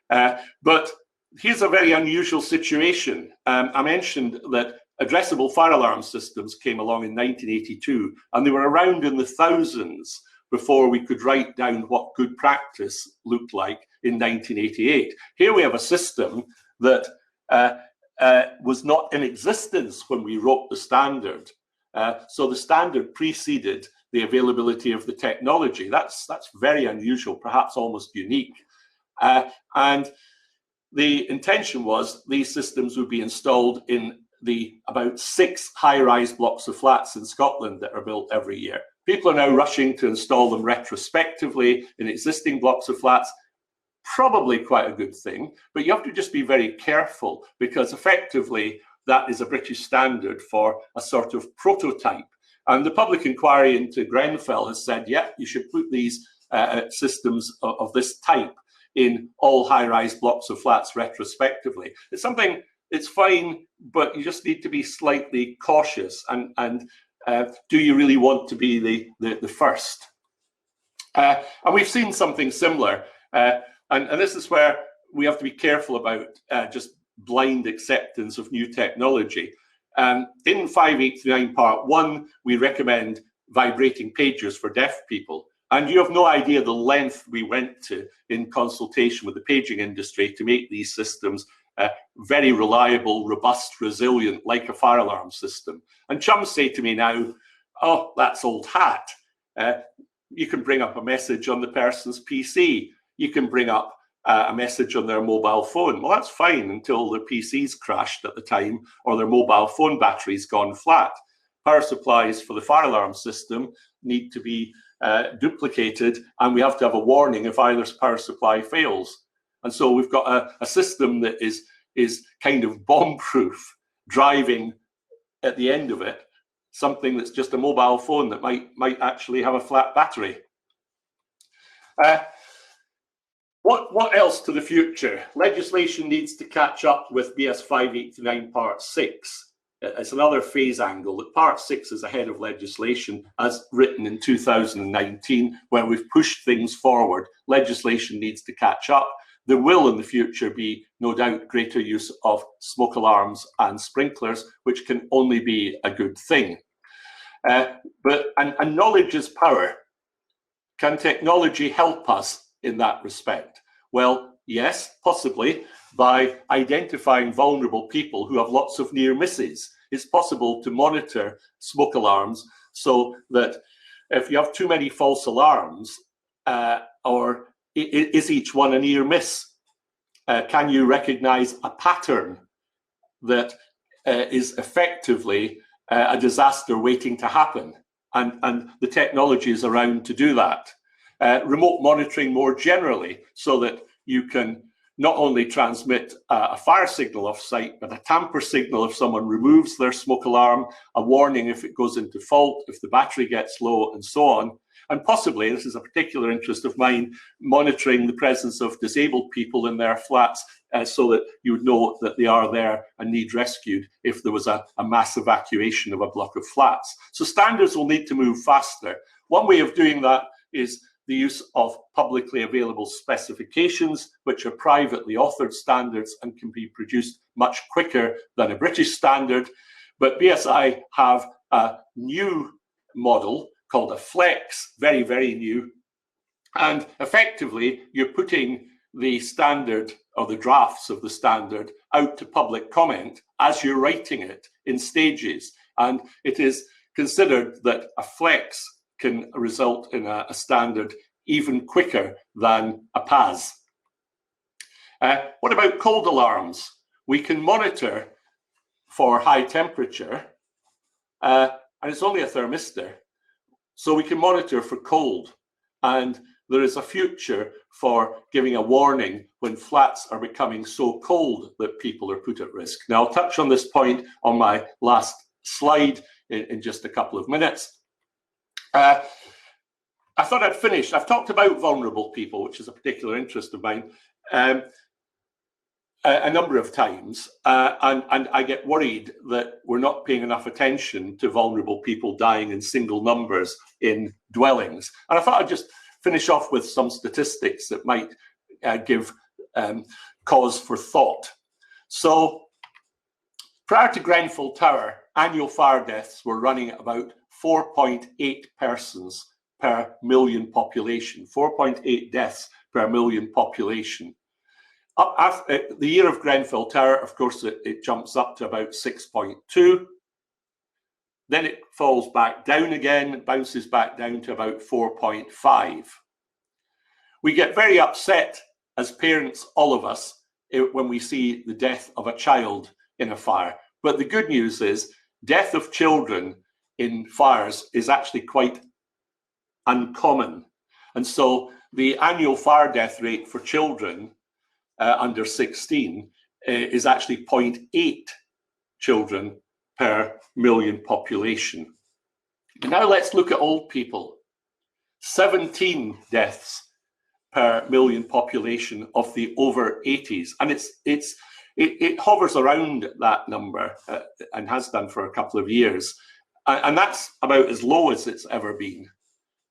But here's a very unusual situation. I mentioned that addressable fire alarm systems came along in 1982, and they were around in the thousands before we could write down what good practice looked like in 1988. Here we have a system that was not in existence when we wrote the standard. So the standard preceded the availability of the technology. That's very unusual, perhaps almost unique. And the intention was these systems would be installed in the about 6 high-rise blocks of flats in Scotland that are built every year. People are now rushing to install them retrospectively in existing blocks of flats. Probably quite a good thing, but you have to just be very careful, because effectively that is a British standard for a sort of prototype. And the public inquiry into Grenfell has said, yeah, you should put these systems of this type in all high-rise blocks of flats retrospectively. It's something, it's fine, but you just need to be slightly cautious. And do you really want to be the first? And we've seen something similar. And this is where we have to be careful about just blind acceptance of new technology. In 5839 Part 1, we recommend vibrating pagers for deaf people. And you have no idea the length we went to in consultation with the paging industry to make these systems very reliable, robust, resilient, like a fire alarm system. And chums say to me now, oh, that's old hat. You can bring up a message on the person's PC. You can bring up a message on their mobile phone. Well, that's fine until their PC's crashed at the time or their mobile phone battery's gone flat. Power supplies for the fire alarm system need to be duplicated, and we have to have a warning if either power supply fails. And so we've got a system that is kind of bomb-proof, driving at the end of it something that's just a mobile phone that might actually have a flat battery. What else to the future? Legislation needs to catch up with BS 5839 Part 6. It's another phase angle that Part 6 is ahead of legislation as written in 2019, where we've pushed things forward. Legislation needs to catch up. There will in the future be, no doubt, greater use of smoke alarms and sprinklers, which can only be a good thing. And knowledge is power. Can technology help us in that respect? Well, yes, possibly, by identifying vulnerable people who have lots of near misses. It's possible to monitor smoke alarms so that if you have too many false alarms, or is each one a near miss? Can you recognize a pattern that is effectively a disaster waiting to happen? And the technology is around to do that. Remote monitoring more generally, so that you can not only transmit a fire signal off site, but a tamper signal if someone removes their smoke alarm, a warning if it goes into fault, if the battery gets low, and so on. And possibly, this is a particular interest of mine, monitoring the presence of disabled people in their flats so that you would know that they are there and need rescued if there was a mass evacuation of a block of flats. So standards will need to move faster. One way of doing that is the use of publicly available specifications, which are privately authored standards and can be produced much quicker than a British standard. But BSI have a new model called a Flex, very, very new. And effectively, you're putting the standard or the drafts of the standard out to public comment as you're writing it in stages. And it is considered that a Flex can result in a standard even quicker than a PAS. What about cold alarms? We can monitor for high temperature, and it's only a thermistor, so we can monitor for cold. And there is a future for giving a warning when flats are becoming so cold that people are put at risk. Now, I'll touch on this point on my last slide in just a couple of minutes. A thought I'd finish. I've talked about vulnerable people, which is a particular interest of mine, a number of times, and I get worried that we're not paying enough attention to vulnerable people dying in single numbers in dwellings. And I thought I'd just finish off with some statistics that might give cause for thought. So prior to Grenfell Tower, annual fire deaths were running at about 4.8 persons per million population, 4.8 deaths per million population. After the year of Grenfell Tower, of course, it jumps up to about 6.2. Then it falls back down again, bounces back down to about 4.5. We get very upset as parents, all of us, when we see the death of a child in a fire. But the good news is death of children in fires is actually quite uncommon. And so the annual fire death rate for children under 16 is actually 0.8 children per million population. And now let's look at old people. 17 deaths per million population of the over 80s, and it hovers around that number and has done for a couple of years, and that's about as low as it's ever been.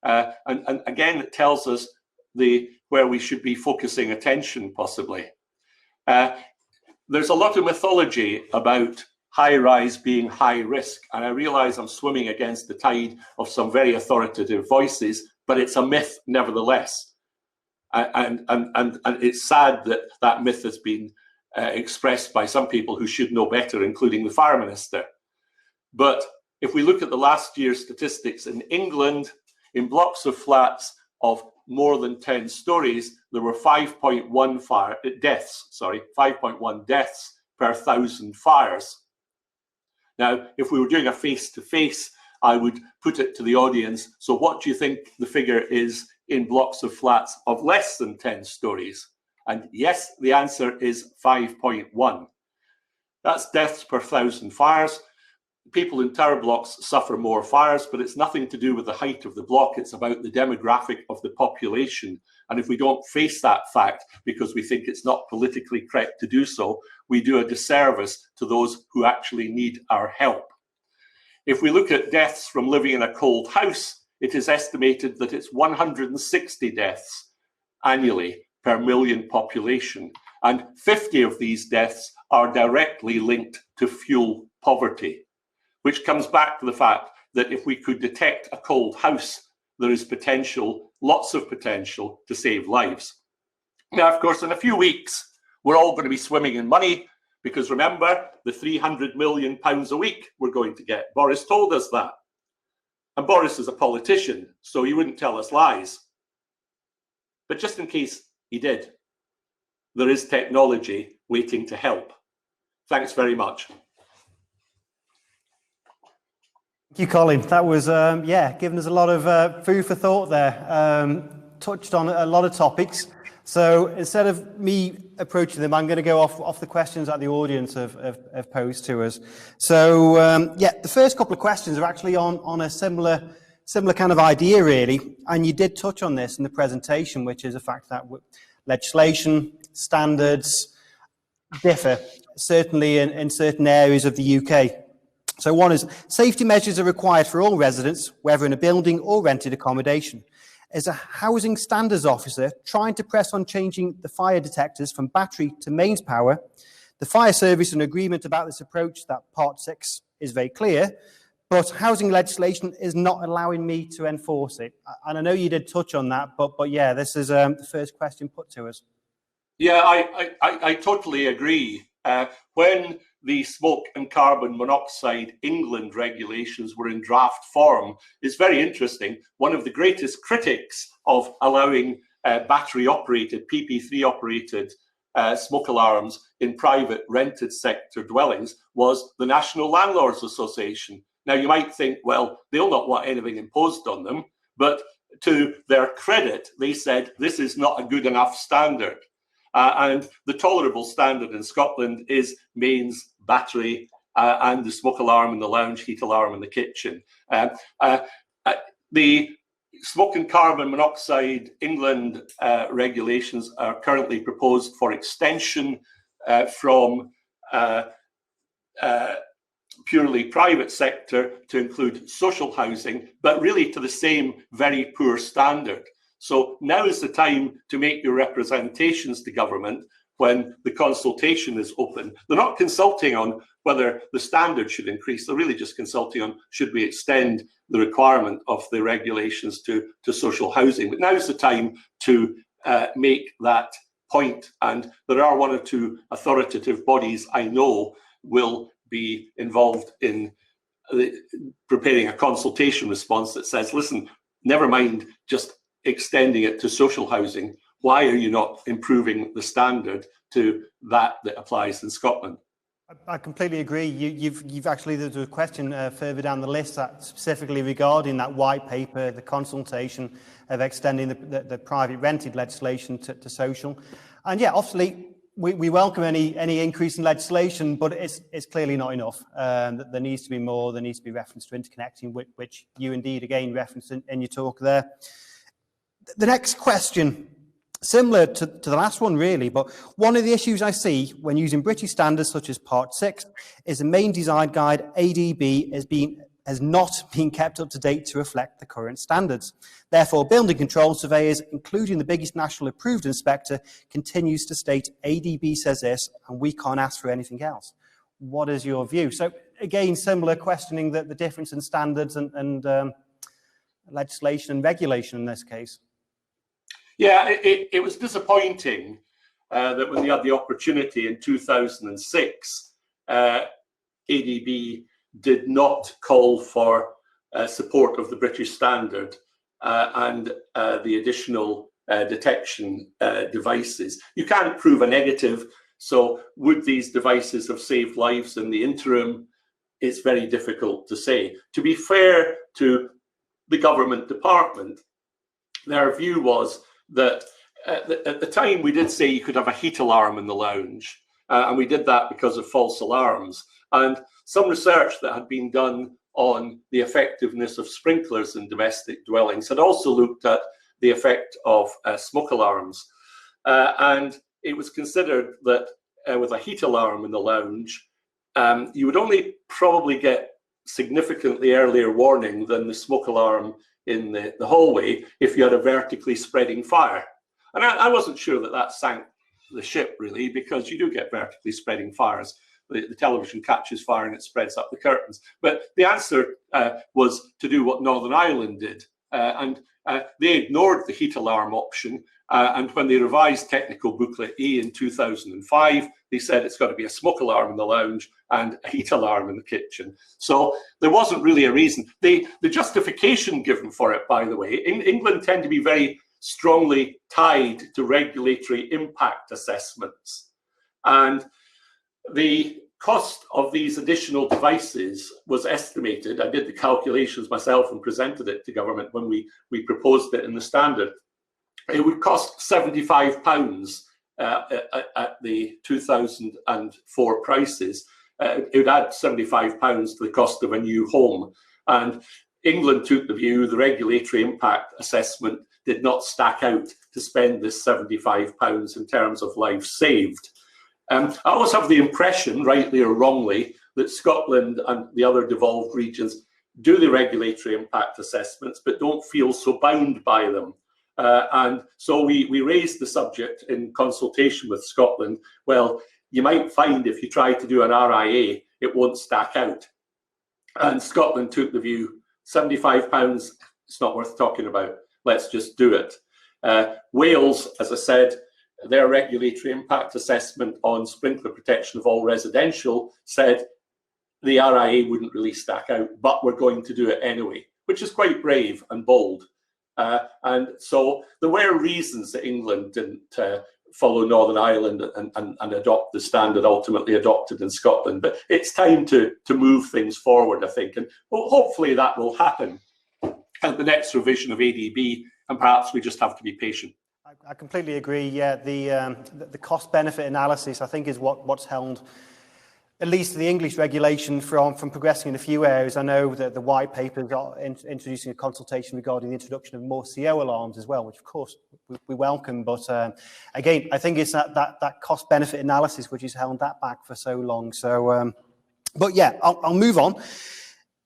And again, it tells us where we should be focusing attention, possibly. There's a lot of mythology about high-rise being high risk, and I realize I'm swimming against the tide of some very authoritative voices, but it's a myth nevertheless. And it's sad that that myth has been expressed by some people who should know better, including the Fire Minister. But if we look at the last year's statistics in England, in blocks of flats of more than 10 stories, there were 5.1 deaths per 1,000 fires. Now, if we were doing a face-to-face, I would put it to the audience, so what do you think the figure is in blocks of flats of less than 10 stories? And yes, the answer is 5.1. That's deaths per 1,000 fires. People in tower blocks suffer more fires, but it's nothing to do with the height of the block. It's about the demographic of the population. And if we don't face that fact because we think it's not politically correct to do so, we do a disservice to those who actually need our help. If we look at deaths from living in a cold house, it is estimated that it's 160 deaths annually per million population. And 50 of these deaths are directly linked to fuel poverty, which comes back to the fact that if we could detect a cold house, there is potential, lots of potential to save lives. Now, of course, in a few weeks, we're all going to be swimming in money because remember, the £300 million a week we're going to get. Boris told us that. And Boris is a politician, so he wouldn't tell us lies. But just in case he did, there is technology waiting to help. Thanks very much. Thank you, Colin. That was, giving us a lot of food for thought there. Touched on a lot of topics. So instead of me approaching them, I'm going to go off the questions that the audience have posed to us. So, the first couple of questions are actually on a similar kind of idea, really. And you did touch on this in the presentation, which is the fact that legislation, standards differ, certainly in certain areas of the UK. So one is, safety measures are required for all residents, whether in a building or rented accommodation. As a housing standards officer trying to press on changing the fire detectors from battery to mains power, the fire service an agreement about this approach that part 6 is very clear, but housing legislation is not allowing me to enforce it. And I know you did touch on that, but yeah, this is the first question put to us. Yeah, I totally agree. When the smoke and carbon monoxide England regulations were in draft form, it's very interesting. One of the greatest critics of allowing battery-operated, PP3-operated smoke alarms in private rented sector dwellings was the National Landlords Association. Now, you might think, well, they'll not want anything imposed on them, but to their credit, they said this is not a good enough standard. And the tolerable standard in Scotland is mains, battery, and the smoke alarm in the lounge, heat alarm in the kitchen. smoke and carbon monoxide England regulations are currently proposed for extension from purely private sector to include social housing, but really to the same very poor standard. So now is the time to make your representations to government when the consultation is open. They're not consulting on whether the standard should increase, they're really just consulting on should we extend the requirement of the regulations to social housing. But now's the time to make that point, and there are one or two authoritative bodies I know will be involved in preparing a consultation response that says, listen, never mind just extending it to social housing. Why are you not improving the standard to that applies in Scotland? I completely agree. You've actually, there's a question further down the list that specifically regarding that white paper, the consultation of extending the private rented legislation to social. And yeah, obviously, we welcome any increase in legislation, but it's clearly not enough. There needs to be more. There needs to be reference to interconnecting, which you indeed again referenced in your talk there. The next question, similar to the last one really, but one of the issues I see when using British standards such as Part 6 is the main design guide, ADB, has not been kept up to date to reflect the current standards. Therefore, building control surveyors, including the biggest national approved inspector, continues to state ADB says this and we can't ask for anything else. What is your view? So again, similar questioning the difference in standards and legislation and regulation in this case. Yeah, it was disappointing that when they had the opportunity in 2006, ADB did not call for support of the British standard and the additional detection devices. You can't prove a negative, so would these devices have saved lives in the interim? It's very difficult to say. To be fair to the government department, their view was that at the time we did say you could have a heat alarm in the lounge, and we did that because of false alarms. And some research that had been done on the effectiveness of sprinklers in domestic dwellings had also looked at the effect of smoke alarms. And it was considered that with a heat alarm in the lounge, you would only probably get significantly earlier warning than the smoke alarm in the hallway if you had a vertically spreading fire. And I wasn't sure that sank the ship really, because you do get vertically spreading fires. The television catches fire and it spreads up the curtains. But the answer was to do what Northern Ireland did. And they ignored the heat alarm option. And when they revised Technical Booklet E in 2005, they said it's got to be a smoke alarm in the lounge and a heat alarm in the kitchen. So there wasn't really a reason. The justification given for it, by the way, in England tend to be very strongly tied to regulatory impact assessments. And the cost of these additional devices was estimated. I did the calculations myself and presented it to government when we proposed it in the standard. It would cost £75 at the 2004 prices. It would add £75 to the cost of a new home. And England took the view the regulatory impact assessment did not stack out to spend this £75 in terms of lives saved. I always have the impression, rightly or wrongly, that Scotland and the other devolved regions do the regulatory impact assessments, but don't feel so bound by them. And so we raised the subject in consultation with Scotland. Well, you might find if you try to do an RIA, it won't stack out. And Scotland took the view, £75, it's not worth talking about. Let's just do it. Wales, as I said, their regulatory impact assessment on sprinkler protection of all residential said the RIA wouldn't really stack out, but we're going to do it anyway, which is quite brave and bold. And so there were reasons that England didn't follow Northern Ireland and adopt the standard ultimately adopted in Scotland. But it's time to move things forward, I think, and hopefully that will happen at the next revision of ADB, and perhaps we just have to be patient. I completely agree. Yeah, the cost-benefit analysis, I think, is what's held at least the English regulation from progressing in a few areas. I know that the white papers are introducing a consultation regarding the introduction of more CO alarms as well, which of course we welcome. But again, I think it's that cost benefit analysis which has held that back for so long. So, but yeah, I'll move on.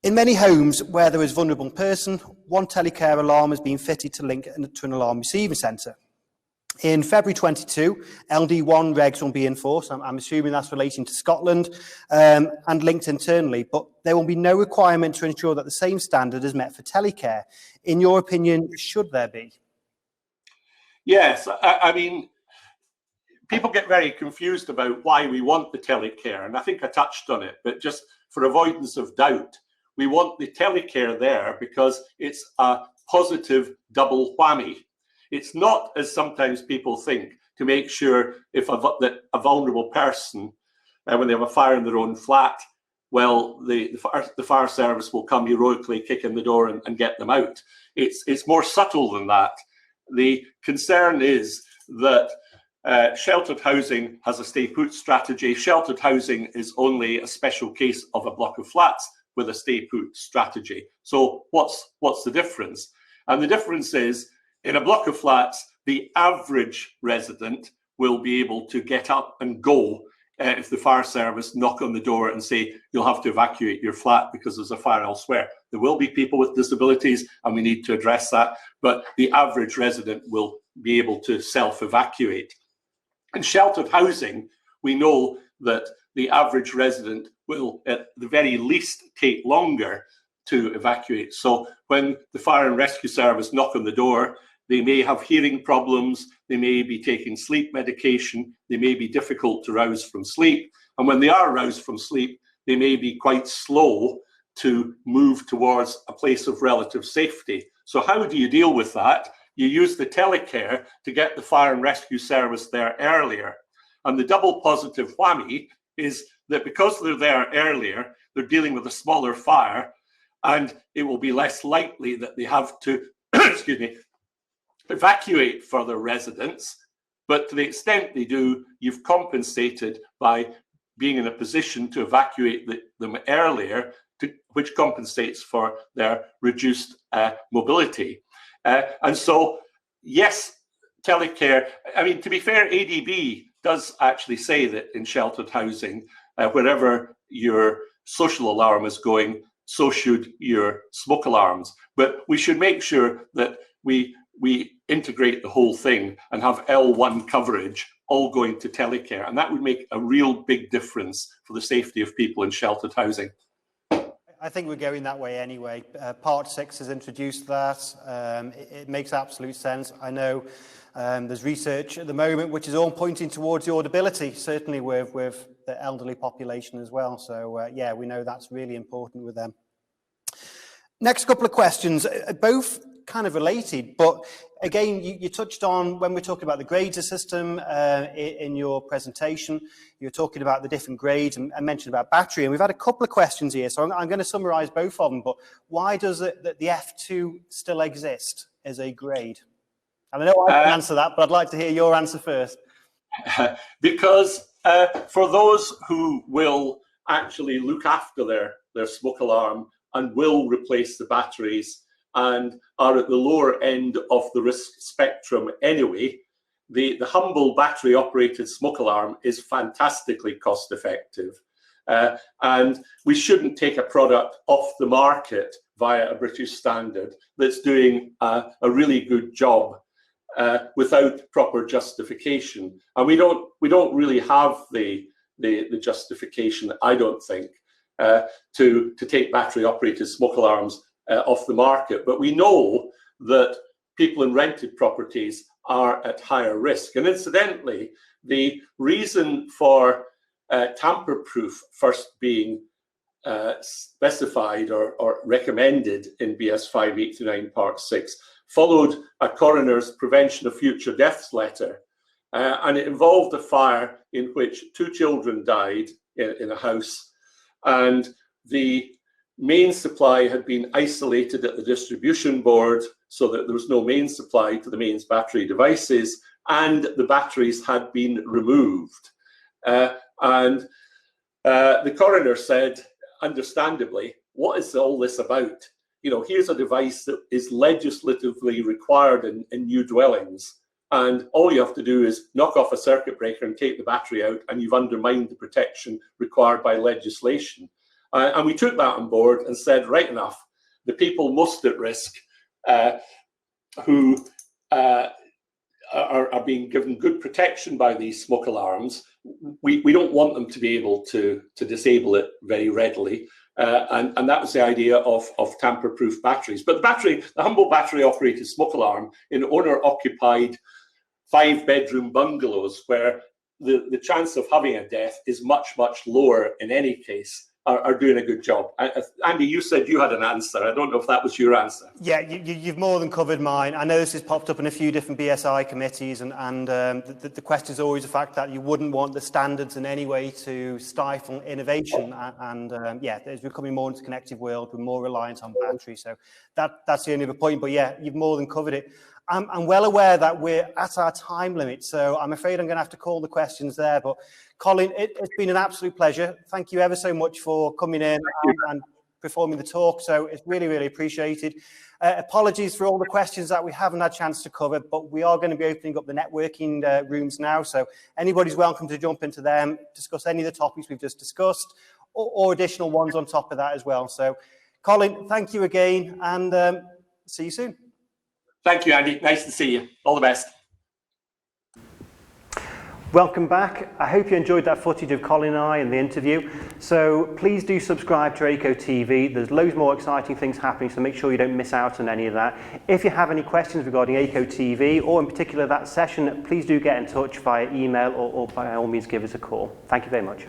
In many homes where there is a vulnerable person, one telecare alarm has been fitted to link to an alarm receiving centre. In February 22, LD1 regs will be enforced. I'm assuming that's relating to Scotland and linked internally, but there will be no requirement to ensure that the same standard is met for telecare. In your opinion, should there be? Yes, I mean, people get very confused about why we want the telecare, and I think I touched on it, but just for avoidance of doubt, we want the telecare there because it's a positive double whammy. It's not, as sometimes people think, to make sure that a vulnerable person, when they have a fire in their own flat, well, the fire service will come heroically, kick in the door and get them out. It's more subtle than that. The concern is that sheltered housing has a stay-put strategy. Sheltered housing is only a special case of a block of flats with a stay-put strategy. So what's the difference? And the difference is, in a block of flats, the average resident will be able to get up and go if the fire service knock on the door and say, you'll have to evacuate your flat because there's a fire elsewhere. There will be people with disabilities and we need to address that, but the average resident will be able to self-evacuate. In sheltered housing, we know that the average resident will, at the very least, take longer to evacuate. So when the fire and rescue service knock on the door, they may have hearing problems, they may be taking sleep medication, they may be difficult to rouse from sleep. And when they are roused from sleep, they may be quite slow to move towards a place of relative safety. So how do you deal with that? You use the telecare to get the fire and rescue service there earlier. And the double positive whammy is that because they're there earlier, they're dealing with a smaller fire, and it will be less likely that they have to, excuse me, evacuate further residents, but to the extent they do, you've compensated by being in a position to evacuate them earlier, which compensates for their reduced mobility. And so, yes, telecare, I mean, to be fair, ADB does actually say that in sheltered housing, wherever your social alarm is going, so should your smoke alarms. But we should make sure that we integrate the whole thing and have L1 coverage all going to telecare. And that would make a real big difference for the safety of people in sheltered housing. I think we're going that way anyway. Part 6 has introduced that. It makes absolute sense. I know there's research at the moment which is all pointing towards the audibility, certainly with the elderly population as well. So yeah, we know that's really important with them. Next couple of questions, both kind of related, but again, you touched on, when we're talking about the grades system in your presentation, you're talking about the different grades and mentioned about battery, and we've had a couple of questions here, so I'm going to summarise both of them. But why does the F2 still exist as a grade? And I know I can answer that, but I'd like to hear your answer first. Because for those who will actually look after their smoke alarm and will replace the batteries and are at the lower end of the risk spectrum anyway, the humble battery operated smoke alarm is fantastically cost effective. And we shouldn't take a product off the market via a British standard that's doing a really good job without proper justification. And we don't really have the justification, I don't think, to take battery operated smoke alarms off the market. But we know that people in rented properties are at higher risk. And incidentally, the reason for tamper-proof first being specified or recommended in BS 5839 Part 6 followed a coroner's prevention of future deaths letter. And it involved a fire in which 2 children died in a house, and the main supply had been isolated at the distribution board so that there was no main supply to the mains battery devices, and the batteries had been removed. And The coroner said, understandably, what is all this about? You know, here's a device that is legislatively required in new dwellings, and all you have to do is knock off a circuit breaker and take the battery out, and you've undermined the protection required by legislation. And we took that on board and said, right enough, the people most at risk who are being given good protection by these smoke alarms, we don't want them to be able to disable it very readily. And that was the idea of tamper-proof batteries. But the humble battery-operated smoke alarm in owner-occupied 5-bedroom bungalows, where the chance of having a death is much, much lower in any case, are doing a good job. Andy, you said you had an answer. I don't know if that was your answer. Yeah, you've more than covered mine. I know this has popped up in a few different BSI committees, and the question is always the fact that you wouldn't want the standards in any way to stifle innovation. Yeah, there's becoming more interconnected world with more reliance on batteries. So that's the only other point. But yeah, you've more than covered it. I'm well aware that we're at our time limit, so I'm afraid I'm going to have to call the questions there. But Colin, it's been an absolute pleasure. Thank you ever so much for coming in and performing the talk. So it's really, really appreciated. Apologies for all the questions that we haven't had a chance to cover, but we are going to be opening up the networking rooms now. So anybody's welcome to jump into them, discuss any of the topics we've just discussed, or additional ones on top of that as well. So Colin, thank you again, and see you soon. Thank you, Andy. Nice to see you. All the best. Welcome back. I hope you enjoyed that footage of Colin and I in the interview. So please do subscribe to ACO TV. There's loads more exciting things happening, so make sure you don't miss out on any of that. If you have any questions regarding ACO TV, or in particular that session, please do get in touch via email or by all means give us a call. Thank you very much.